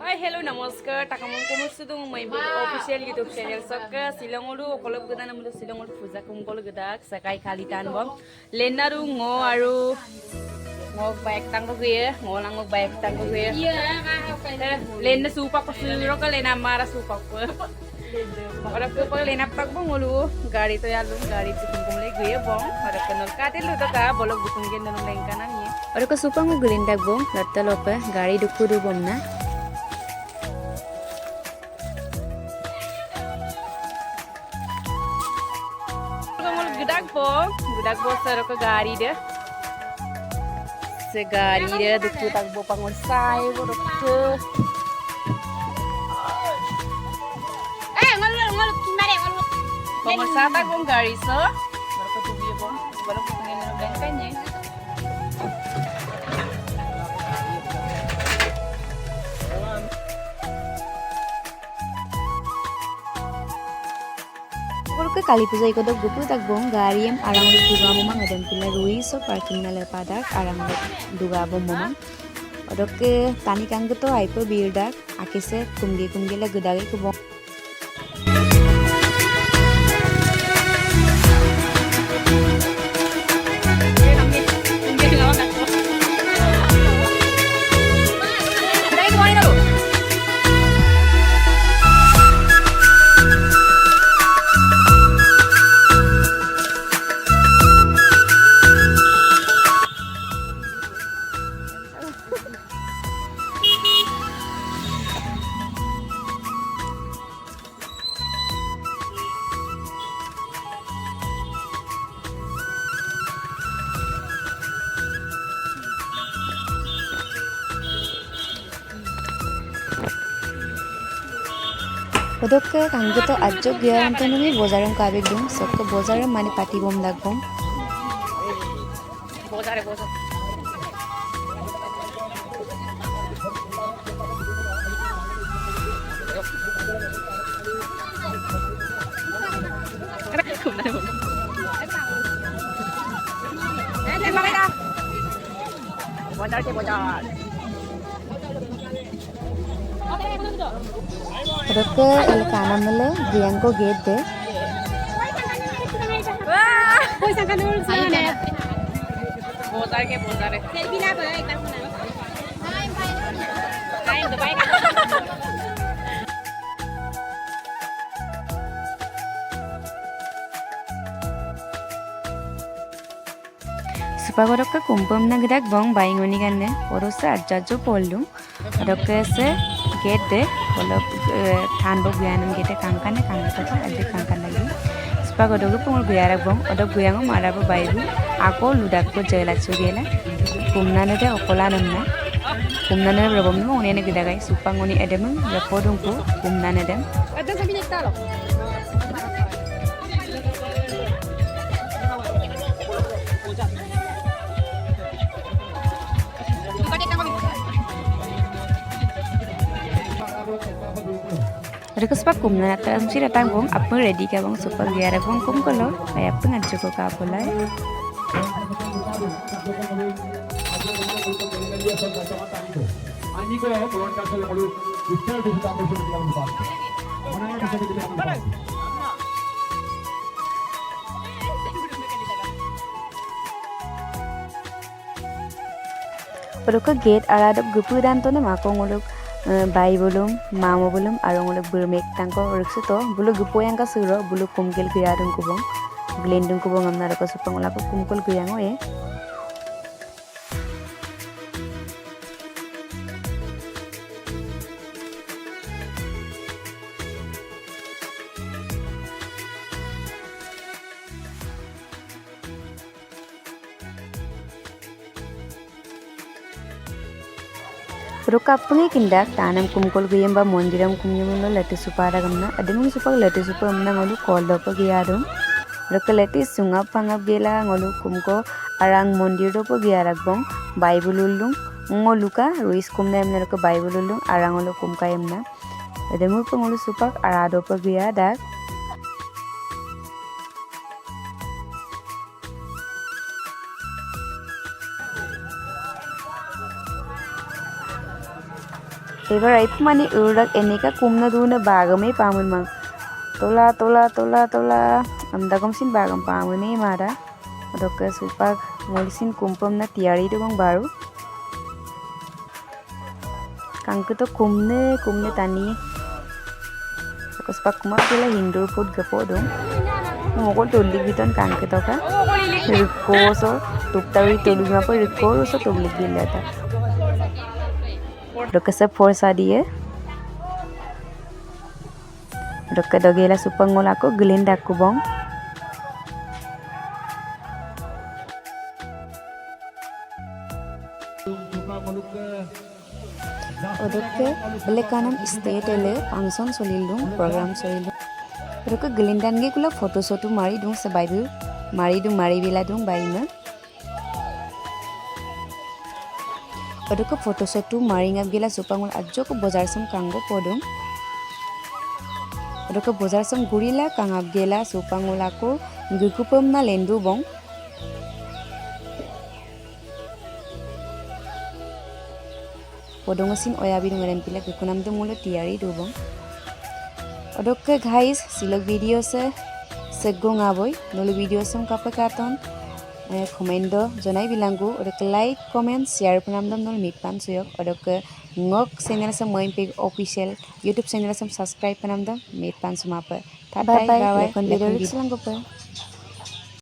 Hai, hello, namaskar. Takamong kumusta dong may official YouTube channel. Saka silangolu kolog gada namulo silangolu puja kumkol gada sakai kalitan bom. Lenaru ngo aru ngok baik tangko gue, ngolang ngok baik tangko gue. Lena supa ko suro ka lena mara supa ko. Ora ko pa lena pak bong ngolu gari to yalu gari kumkum le gue bong. Ora ko nol katil lu to ka bolog bukung gen nol lengkanan ye. Ora ko supa ngo gulindak bong latta lope gari duku du bom na. Gudak po saro ka gari deh. Se gari deh duku tagbo pangonsay ko duku. Ngolok kimare ngolok. Pangonsay tagbo gari so. Baru ko tubiyo po. Baru ko pangin na bengkanya. Ke kali puja ikodok gupu tak bong gari em arang lu duga momang adam pila rui so parking na lepadak arang lu duga bom momang odok ke tani kang to aipo birdak akise kumge la gudage ke bong Odok ke kang to ajok giaran to numi bozaram kabek dum sokko bozaram mane pati bom dagbom bozare bozar Odok ke el kanamele diangko gate de पैसा का note से है bozare selfie ना भाई एक बार सुना kain to baik Supagodok ke kumpam na gedak bong baingoni kanne orosa ajjo pollu odok ke se gate de bolok than bo guyanam gate kangkan to ade kangkan lagi Supagodok pungul guyarak bong odok guyango mara bo baibu ako ludak ko jela chugela kumnane de okola namna kumnane robom mo ne ne gedagai supangoni edem repodung ko kumnane dem ada sambil nektar loh Mereka sepak kum na natam sih datang bong apa ready ka bong super giara bong kum kalau kayak pengen cukup ka pulai Mereka gate aradap gupu dan tuh nama aku nguluk bai bolum mamo bolum arong olok bermek tangko riksu to bulu gupo yang ka suro bulu kumkel guyarung kubong glendung kubong amna rako supang olako kumkul guyango Rukapungi kindak tanam kumkol guyem ba mondiram kumyumulo lati supara gamna ademung supak lati supa amna ngolu koldo pa giyarum ruka lati sunga pangap gela ngolu kumko arang mondir do pa giyarak bong baibululung ngoluka ruis kumna amna ruka baibululung arang ngolu kumka amna ademung pa ngolu supak arado pa giyadak Ebar itu mani urak eneka kumna duna bagame pamun mang. Tola tola tola tola amda komsin bagam pamune mara. Odoka supak ngolisin kumpam na tiari do bang baru. Kangku to kumne tani. Odoka supak kumak kila Hindu food gapo dong. Mokol tolik biton kangke to ka. Riko so tuktawi tolik ngapa riko so tolik bilata. Odoka sa forsa dia. Odoka dogela supang ngolako gelinda kubong. Odoka belekanam state ele function solilung program solilung. Odoka gelindan ge kula foto soto mari dung sabai du mari bila dung baina. Odoka foto soto mari ngap gela supangul ajo ko bozar sam kango podung. Odoka bozar sam gurila kangap gela supangulako ngukupam na lendu bong. Podongosin oyabin ngerempila kekunam tu mulut tiari do bong. Odoka guys silog video se segong aboy nolu video sam kapakaton komendo jonai bilanggu odoka like comment share panamdam nol mitpan suyok odoka ngok channel sam moimpe official YouTube channel sam subscribe panamdam mitpan sumapa bye bye kon video langgo pa